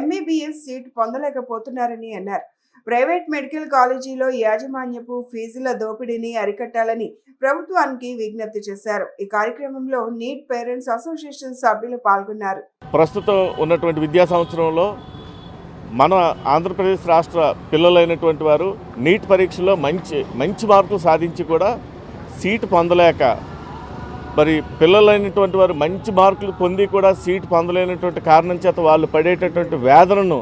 ఎంబీబీఎస్ సీటు పొందలేకపోతున్నారని అన్నారు. ప్రైవేట్ మెడికల్ కాలేజీలో యాజమాన్యపు ఫీజుల దోపిడీని అరికట్టాలని ప్రభుత్వానికి విజ్ఞప్తి చేశారు. ఈ కార్యక్రమంలో నీట్ పేరెంట్స్ అసోసియేషన్ సభ్యులు పాల్గొన్నారు. ప్రస్తుతం ఉన్నటువంటి విద్యా సంవత్సరంలో మన ఆంధ్రప్రదేశ్ రాష్ట్ర పిల్లలైనటువంటి వారు నీట్ పరీక్షలో మంచి మార్కులు సాధించి కూడా సీటు పొందలేక, మరి పిల్లలైనటువంటి వారు మంచి మార్కులు పొంది కూడా సీటు పొందలేనటువంటి కారణం చేత వాళ్ళు పడేటటువంటి వేదనను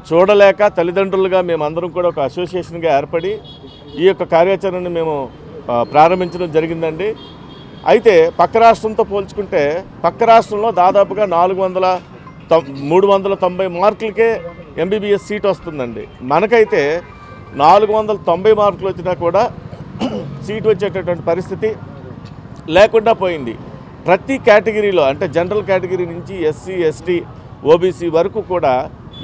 చూడలేక తల్లిదండ్రులుగా మేమందరం కూడా ఒక అసోసియేషన్గా ఏర్పడి ఈ యొక్క కార్యాచరణను మేము ప్రారంభించడం జరిగిందండి. అయితే పక్క రాష్ట్రంతో పోల్చుకుంటే పక్క రాష్ట్రంలో దాదాపుగా 390 మార్కులకే ఎంబీబీఎస్ సీట్ వస్తుందండి. మనకైతే 490 మార్కులు వచ్చినా కూడా సీట్ వచ్చేటటువంటి పరిస్థితి లేకుండా పోయింది. ప్రతి కేటగిరీలో అంటే జనరల్ కేటగిరీ నుంచి ఎస్సీ, ఎస్టీ, ఓబీసీ వరకు కూడా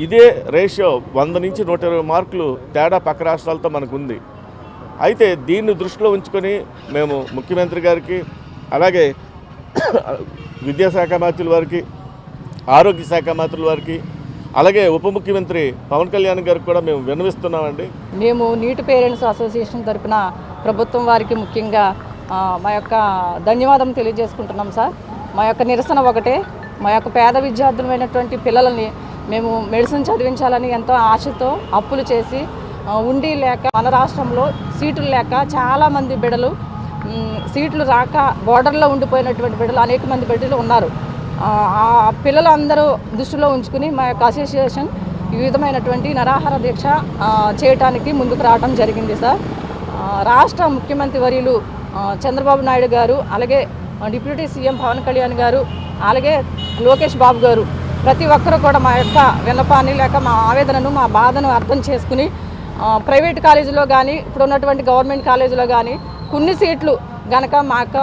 ఇదే రేషియో 100 నుంచి 120 మార్కులు తేడా పక్క రాష్ట్రాలతో మనకు ఉంది. అయితే దీన్ని దృష్టిలో ఉంచుకొని మేము ముఖ్యమంత్రి గారికి, అలాగే విద్యాశాఖ మంత్రుల వారికి, ఆరోగ్య శాఖ మంత్రుల వారికి, అలాగే ఉప ముఖ్యమంత్రి పవన్ కళ్యాణ్ గారికి కూడా మేము విన్నవిస్తున్నామండి. మేము నీట్ పేరెంట్స్ అసోసియేషన్ తరఫున ప్రభుత్వం వారికి ముఖ్యంగా మా యొక్క ధన్యవాదం తెలియజేసుకుంటున్నాం సార్. మా యొక్క నిరసన ఒకటే, మా యొక్క పేద విద్యార్థులమైనటువంటి పిల్లలని మేము మెడిసిన్ చదివించాలని ఎంతో ఆశతో అప్పులు చేసి ఉండి లేక మన రాష్ట్రంలో సీటులు లేక చాలామంది బిడ్డలు సీట్లు రాక బోర్డర్లో ఉండిపోయినటువంటి బిడ్డలు అనేక మంది బిడ్డలు ఉన్నారు. ఆ పిల్లలందరూ దృష్టిలో ఉంచుకుని మా యొక్క అసోసియేషన్ ఈ విధమైనటువంటి నిరాహార దీక్ష చేయటానికి ముందుకు రావడం జరిగింది సార్. రాష్ట్ర ముఖ్యమంత్రి వర్యులు చంద్రబాబు నాయుడు గారు, అలాగే డిప్యూటీ సీఎం పవన్ కళ్యాణ్ గారు, అలాగే లోకేష్ బాబు గారు ప్రతి ఒక్కరూ కూడా మా యొక్క విన్నపాన్ని లేక మా ఆవేదనను మా బాధను అర్థం చేసుకుని ప్రైవేట్ కాలేజీలో కానీ ఇప్పుడు ఉన్నటువంటి గవర్నమెంట్ కాలేజీలో కానీ కొన్ని సీట్లు గనక మా యొక్క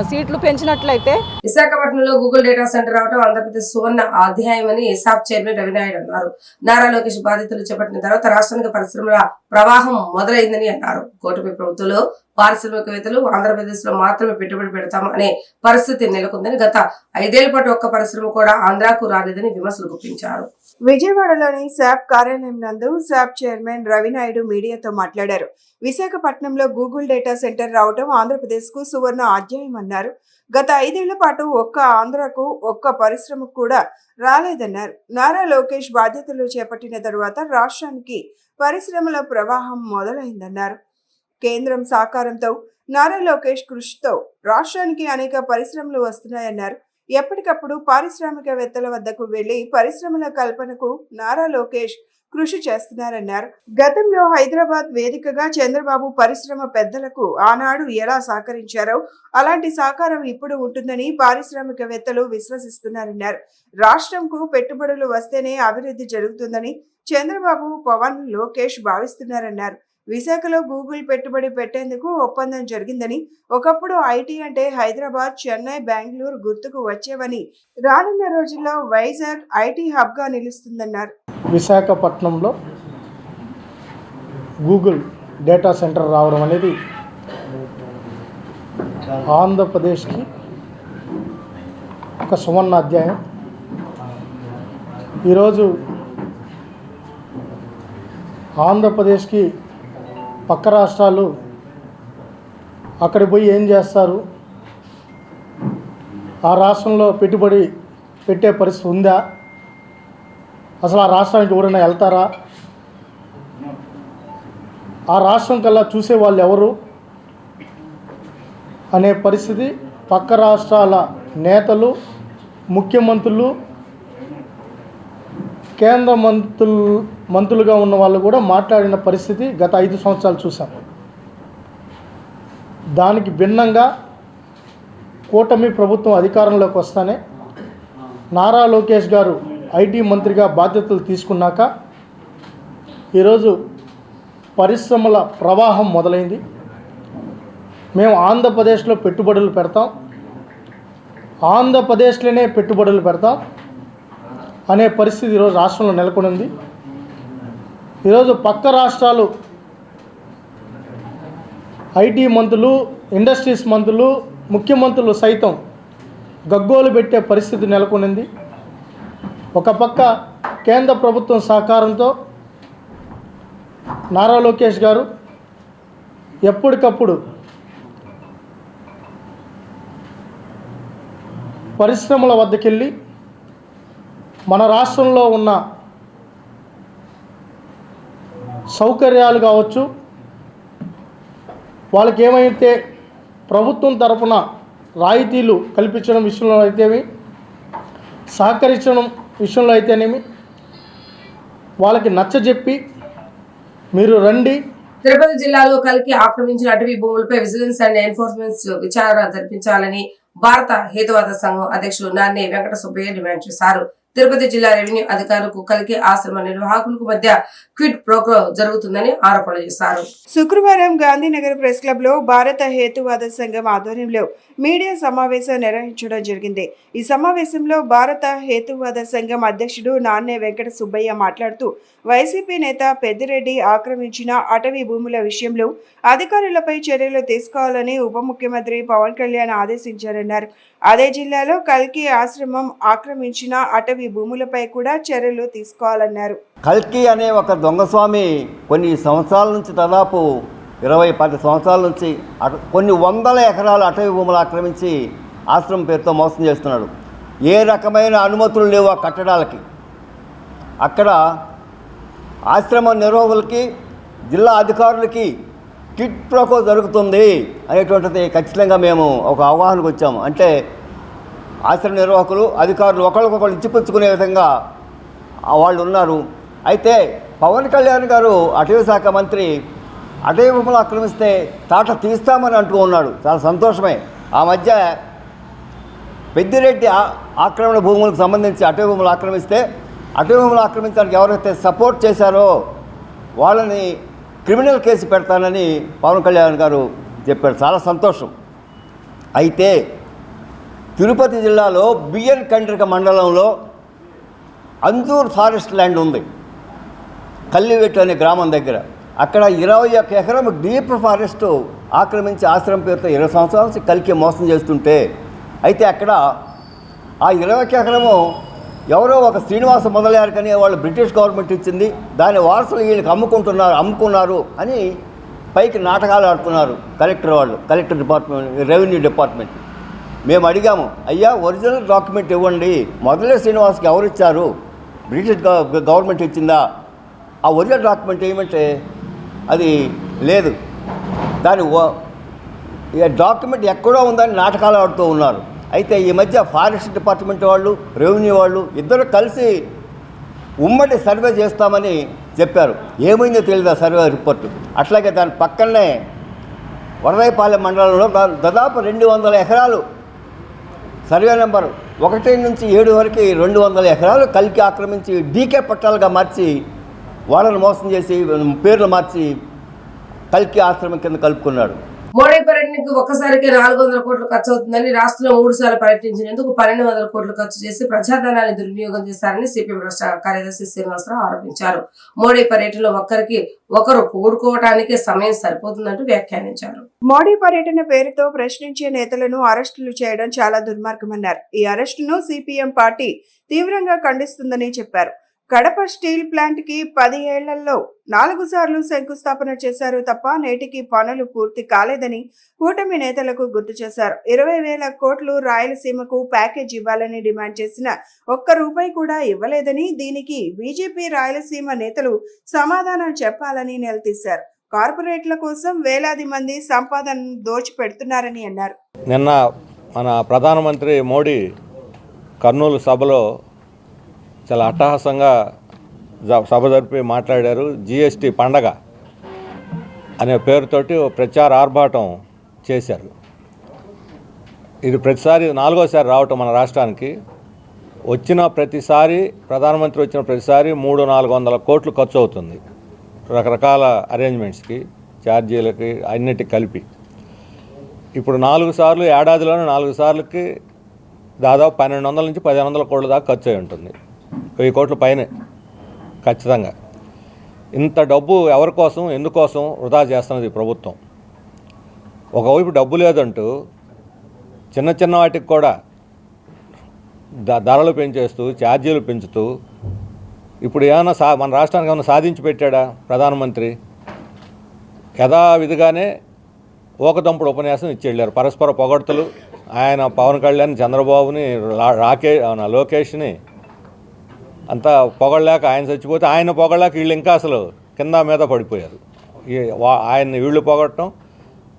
సీట్లు పెంచినట్లయితే విశాఖపట్నంలో గూగుల్ డేటా సెంటర్ రావడం ఆంధ్రప్రదేశ్ సువర్ణ అధ్యాయం అని సాప్ చైర్మన్ రవినాయుడు అన్నారు. నారా లోకేష్ బాధ్యతలు చేపట్టిన తర్వాత రాష్ట్రానికి పరిశ్రమల ప్రవాహం మొదలైందని అన్నారు. కూటమి ప్రభుత్వంలో పారిశ్రామికవేత్తలు ఆంధ్రప్రదేశ్ లో మాత్రమే పెట్టుబడి పెడతాం అనే పరిస్థితి నెలకొందని, గత 5 ఏళ్ల పాటు ఒక్క పరిశ్రమ కూడా ఆంధ్రాకు రాలేదని విమర్శలు గుప్పించారు. విజయవాడలోని శాప్ కార్యాలయం నందు శాప్ చైర్మన్ రవినాయుడు మీడియాతో మాట్లాడారు. విశాఖపట్నంలో గూగుల్ డేటా సెంటర్ రావడం ఆంధ్రప్రదేశ్ కు సువర్ణ అధ్యాయం అన్నారు. గత 5 ఏళ్ల పాటు ఒక్క ఆంధ్రకు ఒక్క పరిశ్రమ కూడా రాలేదన్నారు. నారా లోకేష్ బాధ్యతలు చేపట్టిన తరువాత రాష్ట్రానికి పరిశ్రమల ప్రవాహం మొదలైందన్నారు. కేంద్రం సహకారంతో నారా లోకేష్ కృషితో రాష్ట్రానికి అనేక పరిశ్రమలు వస్తున్నాయన్నారు. ఎప్పటికప్పుడు పారిశ్రామికవేత్తల వద్దకు వెళ్లి పరిశ్రమల కల్పనకు నారా లోకేష్ కృషి చేస్తున్నారన్నారు. గతంలో హైదరాబాద్ వేదికగా చంద్రబాబు పరిశ్రమ పెద్దలకు ఆనాడు ఎలా సహకరించారో అలాంటి సహకారం ఇప్పుడు ఉంటుందని పారిశ్రామికవేత్తలు విశ్వసిస్తున్నారన్నారు. రాష్ట్రంకు పెట్టుబడులు వస్తేనే అభివృద్ధి జరుగుతుందని చంద్రబాబు, పవన్, లోకేష్ భావిస్తున్నారన్నారు. విశాఖలో గూగుల్ పెట్టుబడి పెట్టేందుకు ఒప్పందం జరిగిందని, ఒకప్పుడు ఐటీ అంటే హైదరాబాద్, చెన్నై, బెంగళూరు గుర్తుకు వచ్చేవని, రానున్న రోజుల్లో వైజాగ్ ఐటీ హబ్ గా నిలుస్తుందన్నారు. విశాఖపట్నంలో గూగుల్ డేటా సెంటర్ రావడం అనేది ఆంధ్రప్రదేశ్కి ఒక సువర్ణ అధ్యాయం. ఈరోజు ఆంధ్రప్రదేశ్కి పక్క రాష్ట్రాలు అక్కడికి పోయి ఏం చేస్తారు, ఆ రాష్ట్రంలో పెట్టుబడి పెట్టే పరిస్థితి ఉందా, అసలు ఆ రాష్ట్రానికి ఎవరైనా వెళ్తారా, ఆ రాష్ట్రం కల్లా చూసే వాళ్ళు ఎవరు అనే పరిస్థితి పక్క రాష్ట్రాల నేతలు, ముఖ్యమంత్రులు, కేంద్ర మంత్రులుగా ఉన్న వాళ్ళు కూడా మాట్లాడిన పరిస్థితి గత 5 సంవత్సరాలు చూసాం. దానికి భిన్నంగా కూటమి ప్రభుత్వం అధికారంలోకి వస్తానే నారా లోకేష్ గారు ఐటీ మంత్రిగా బాధ్యతలు తీసుకున్నాక ఈరోజు పరిశ్రమల ప్రవాహం మొదలైంది. మేము ఆంధ్రప్రదేశ్లో పెట్టుబడులు పెడతాం, ఆంధ్రప్రదేశ్లోనే పెట్టుబడులు పెడతాం అనే పరిస్థితి ఈరోజు రాష్ట్రంలో నెలకొనింది. ఈరోజు పక్క రాష్ట్రాలు ఐటీ మంత్రులు, ఇండస్ట్రీస్ మంత్రులు, ముఖ్యమంత్రులు సైతం గగ్గోలు పెట్టే పరిస్థితి నెలకొనింది. ఒక పక్క కేంద్ర ప్రభుత్వం సహకారంతో నారా లోకేష్ గారు ఎప్పటికప్పుడు పరిశ్రమల వద్దకెళ్ళి మన రాష్ట్రంలో ఉన్న సౌకర్యాలు కావచ్చు, వాళ్ళకి ఏమైతే ప్రభుత్వం తరపున రాయితీలు కల్పించడం విషయంలో అయితేమి, సహకరించడం విషయంలో అయితేనేమి వాళ్ళకి నచ్చజెప్పి మీరు రండి. తిరుపతి జిల్లాలో కల్కి ఆక్రమించిన అటవీ భూములపై విజిలెన్స్ అండ్ ఎన్ఫోర్స్మెంట్ విచారణ జరిపించాలని భారత హేతువాద సంఘం అధ్యక్షులు నాన్నే వెంకట సుబ్బయ్య డిమాండ్ చేశారు. తిరుపతి జిల్లా రెవెన్యూ అధికారులకు కల్కి ఆశ్రమ నిర్వాహకులకు మధ్య క్విడ్ ప్రోక్రో జరుగుతుందని ఆరోపణలు చేశారు. శుక్రవారం గాంధీనగర్ ప్రెస్ క్లబ్ లో భారత హేతువాద సంఘం ఆధ్వర్యంలో మీడియా సమావేశం నిర్వహించడం జరిగింది. ఈ సమావేశంలో భారత హేతువాద సంఘం అధ్యక్షుడు నాన్నే వెంకట సుబ్బయ్య మాట్లాడుతూ వైసీపీ నేత పెద్దిరెడ్డి ఆక్రమించిన అటవీ భూముల విషయంలో అధికారులపై చర్యలు తీసుకోవాలని ఉప ముఖ్యమంత్రి పవన్ కళ్యాణ్ ఆదేశించారన్నారు. అదే జిల్లాలో కల్కి ఆశ్రమం ఆక్రమించిన అటవీ భూములపై కూడా చర్యలు తీసుకోవాలన్నారు. కల్కి అనే ఒక దొంగస్వామి కొన్ని సంవత్సరాల నుంచి, దాదాపు 20-10 సంవత్సరాల నుంచి కొన్ని వందల ఎకరాల అటవీ భూములు ఆక్రమించి ఆశ్రమం పేరుతో మోసం చేస్తున్నాడు. ఏ రకమైన అనుమతులు లేవు ఆ కట్టడాలకి. అక్కడ ఆశ్రమ నిర్వాహకులకి జిల్లా అధికారులకి కిట్ ప్రోకో జరుగుతుంది అనేటువంటిది ఖచ్చితంగా మేము ఒక అవగాహనకు వచ్చాము. అంటే ఆశ్రమ నిర్వాహకులు అధికారులు ఒకరికొకరు ఇచ్చిపుచ్చుకునే విధంగా వాళ్ళు ఉన్నారు. అయితే పవన్ కళ్యాణ్ గారు అటవీ శాఖ మంత్రి అటవీ భూములు ఆక్రమిస్తే తాట తీస్తామని అంటూ ఉన్నాడు. చాలా సంతోషమే. ఆ మధ్య పెద్దిరెడ్డి ఆక్రమణ భూములకు సంబంధించి అటవీ భూములు ఆక్రమిస్తే అటవీ భూములు ఆక్రమించడానికి ఎవరైతే సపోర్ట్ చేశారో వాళ్ళని క్రిమినల్ కేసు పెడతానని పవన్ కళ్యాణ్ గారు చెప్పారు. చాలా సంతోషం. అయితే తిరుపతి జిల్లాలో బియ్యన్ కండ్రిక మండలంలో అంజూర్ ఫారెస్ట్ ల్యాండ్ ఉంది, కల్లివెట్టు అనే గ్రామం దగ్గర. అక్కడ 21 ఎకరం డీప్ ఫారెస్ట్ ఆక్రమించి ఆశ్రమం పేరుతో 20 సంవత్సరాల నుంచి కలికి మోసం చేస్తుంటే, అయితే అక్కడ ఆ 21 ఎకరము ఎవరో ఒక శ్రీనివాస మొదలయ్యారకని వాళ్ళు బ్రిటిష్ గవర్నమెంట్ ఇచ్చింది, దాని వారసులు వీళ్ళకి అమ్ముకున్నారు అని పైకి నాటకాలు ఆడుతున్నారు కలెక్టర్ డిపార్ట్మెంట్, రెవెన్యూ డిపార్ట్మెంట్. మేము అడిగాము, అయ్యా ఒరిజినల్ డాక్యుమెంట్ ఇవ్వండి, మొదలే శ్రీనివాస్కి ఎవరు ఇచ్చారు, బ్రిటిష్ గవర్నమెంట్ ఇచ్చిందా, ఆ ఒరిజినల్ డాక్యుమెంట్ ఏమంటే అది లేదు, దాని డాక్యుమెంట్ ఎక్కడో ఉందని నాటకాలు ఆడుతూ ఉన్నారు. అయితే ఈ మధ్య ఫారెస్ట్ డిపార్ట్మెంట్ వాళ్ళు, రెవెన్యూ వాళ్ళు ఇద్దరు కలిసి ఉమ్మడి సర్వే చేస్తామని చెప్పారు. ఏమైందో తెలియదు ఆ సర్వే రిపోర్టు. అట్లాగే దాని పక్కనే వరదైపాలెం మండలంలో దాదాపు 200 ఎకరాలు సర్వే నెంబర్ 1 నుంచి 7 వరకు 200 ఎకరాలు కలికి ఆక్రమించి డీకే పట్టాలుగా మార్చి వాళ్ళని మోసం చేసి పేర్లు మార్చి కల్కి ఆశ్రమం కింద కలుపుకున్నాడు. మోడీ పర్యటనకు ఒక్కసారికి 400 కోట్లు ఖర్చు అవుతుందని, రాష్ట్రంలో 3 సార్లు పర్యటించినందుకు 1200 కోట్లు ఖర్చు చేసి ప్రజాధనాన్ని దుర్వినియోగం చేశారని సిపిఎం రాష్ట్ర కార్యదర్శి శ్రీనివాసరావు ఆరోపించారు. మోడీ పర్యటనలో ఒకరికి ఒకరు కోరుకోవడానికి సమయం సరిపోతుందంటూ వ్యాఖ్యానించారు. మోడీ పర్యటన పేరుతో ప్రశ్నించే నేతలను అరెస్టులు చేయడం చాలా దుర్మార్గమన్నారు. ఈ అరెస్టును సిపిఎం పార్టీ తీవ్రంగా ఖండిస్తుందని చెప్పారు. కడప స్టీల్ ప్లాంట్ కి 10 ఏళ్లలో 4 సార్లు శంకుస్థాపన చేశారు తప్ప నేటికి పనులు పూర్తి కాలేదని కూటమి నేతలకు గుర్తు చేశారు. 20,000 కోట్లు రాయలసీమకు ప్యాకేజ్ ఇవ్వాలని డిమాండ్ చేసిన ₹1 కూడా ఇవ్వలేదని, దీనికి బీజేపీ రాయలసీమ నేతలు సమాధానం చెప్పాలని నిలదీశారు. కార్పొరేట్ల కోసం వేలాది మంది సంపాదనను దోచిపెడుతున్నారని అన్నారు. నిన్న మన ప్రధానమంత్రి మోడీ కర్నూలు సభలో చాలా అట్టహాసంగా సభ జరిపి మాట్లాడారు. జిఎస్టీ పండగ అనే పేరుతోటి ప్రచార ఆర్భాటం చేశారు. ఇది ప్రతిసారి 4వసారి రావటం మన రాష్ట్రానికి. వచ్చిన ప్రతిసారి ప్రధానమంత్రి వచ్చిన ప్రతిసారి 300-400 కోట్లు ఖర్చు అవుతుంది రకరకాల అరేంజ్మెంట్స్కి, ఛార్జీలకి, అన్నిటికి కలిపి. ఇప్పుడు 4 సార్లు, ఏడాదిలోనే 4 సార్లకి దాదాపు 1200 నుంచి 1500 కోట్ల దాకా ఖర్చు అయి ఉంటుంది. 1000 కోట్ల పైనే ఖచ్చితంగా. ఇంత డబ్బు ఎవరి కోసం, ఎందుకోసం వృధా చేస్తున్నది ప్రభుత్వం? ఒకవైపు డబ్బు లేదంటూ చిన్న చిన్న వాటికి కూడా ధరలు పెంచేస్తూ, ఛార్జీలు పెంచుతూ, ఇప్పుడు ఏమైనా మన రాష్ట్రానికి ఏమైనా సాధించి పెట్టాడా ప్రధానమంత్రి? యథావిధిగానే ఓకదంపుడు ఉపన్యాసం ఇచ్చి వెళ్ళారు. పరస్పర పొగడ్తలు. ఆయన పవన్ కళ్యాణ్, చంద్రబాబుని, లోకేష్ని అంతా పొగడలేక, ఆయన చచ్చిపోతే ఆయన పొగడలేక వీళ్ళు ఇంకా అసలు కింద మీద పడిపోయారు. ఆయన్ని వీళ్ళు పొగడటం,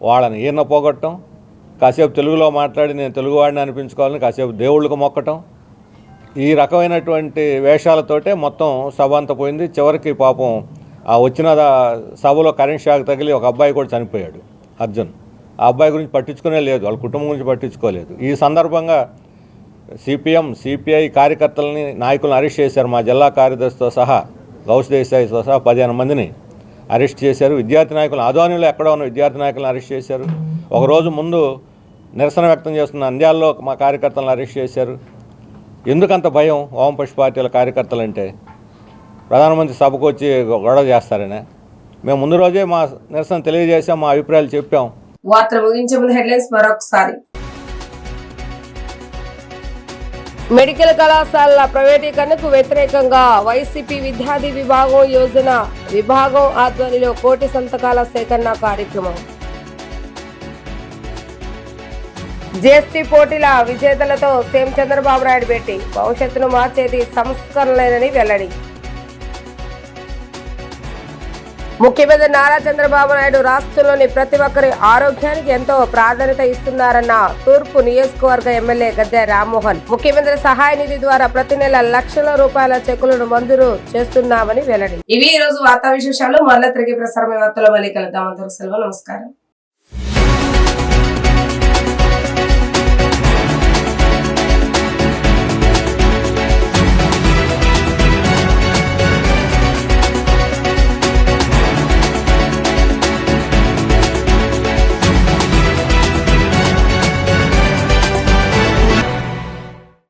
వాళ్ళని ఈయన పొగడటం, కాసేపు తెలుగులో మాట్లాడి నేను తెలుగువాడిని అనిపించుకోవాలని కాసేపు దేవుళ్ళకు మొక్కటం, ఈ రకమైనటువంటి వేషాలతోటే మొత్తం సభ అంతా పోయింది. చివరికి పాపం ఆ వచ్చిన సభలో కరెంట్ షాక్ తగిలి ఒక అబ్బాయి కూడా చనిపోయాడు, అర్జున్. ఆ అబ్బాయి గురించి పట్టించుకునే లేదు, వాళ్ళ కుటుంబం గురించి పట్టించుకోలేదు. ఈ సందర్భంగా సిపిఎం, సిపిఐ కార్యకర్తలని, నాయకులను అరెస్ట్ చేశారు. మా జిల్లా కార్యదర్శితో సహా, గౌస్ దేశాయితో సహా 15 మందిని అరెస్ట్ చేశారు. విద్యార్థి నాయకులు, ఆధ్వర్యంలో ఎక్కడో ఉన్న విద్యార్థి నాయకులను అరెస్ట్ చేశారు. ఒకరోజు ముందు నిరసన వ్యక్తం చేస్తున్న నంద్యాలలో మా కార్యకర్తలను అరెస్ట్ చేశారు. ఎందుకంత భయం వామపక్ష పార్టీల కార్యకర్తలంటే? ప్రధానమంత్రి సభకు వచ్చి గొడవ చేస్తారనే. మేము ముందు రోజే మా నిరసన తెలియజేసాం, మా అభిప్రాయాలు చెప్పాం. వార్తలు ముగించే ముందు హెడ్లైన్స్ మరొకసారి. మెడికల్ కళాశాలల ప్రైవేటీకరణకు వ్యతిరేకంగా వైసీపీ విద్యార్థి విభాగం యోజన విభాగం ఆధ్వర్యంలో 1,00,00,000 సంతకాల సేకరణ కార్యక్రమం. జీఎస్టీ పోటీల విజేతలతో సీఎం చంద్రబాబు నాయుడు భేటీ, భవిష్యత్తును మార్చేది సంస్కరణలేనని వెల్లడి. ముఖ్యమంత్రి నారా చంద్రబాబు నాయుడు రాష్ట్రంలోని ప్రతి ఒక్కరి ఆరోగ్యానికి ఎంతో ప్రాధాన్యత ఇస్తున్నారన్న తూర్పు నియోజకవర్గ ఎమ్మెల్యే గద్దె రామ్మోహన్. ముఖ్యమంత్రి సహాయ నిధి ద్వారా ప్రతి నెల లక్షల రూపాయల చెక్కులను మంజూరు చేస్తున్నామని వెల్లడి. ఇవి ఈ రోజు వార్తా విశేషాలు. మళ్ళీ తిరిగి ప్రసారమైన వార్తలో మళ్ళీ కలుద్దాం. అందరూ సెలవు. నమస్కారం.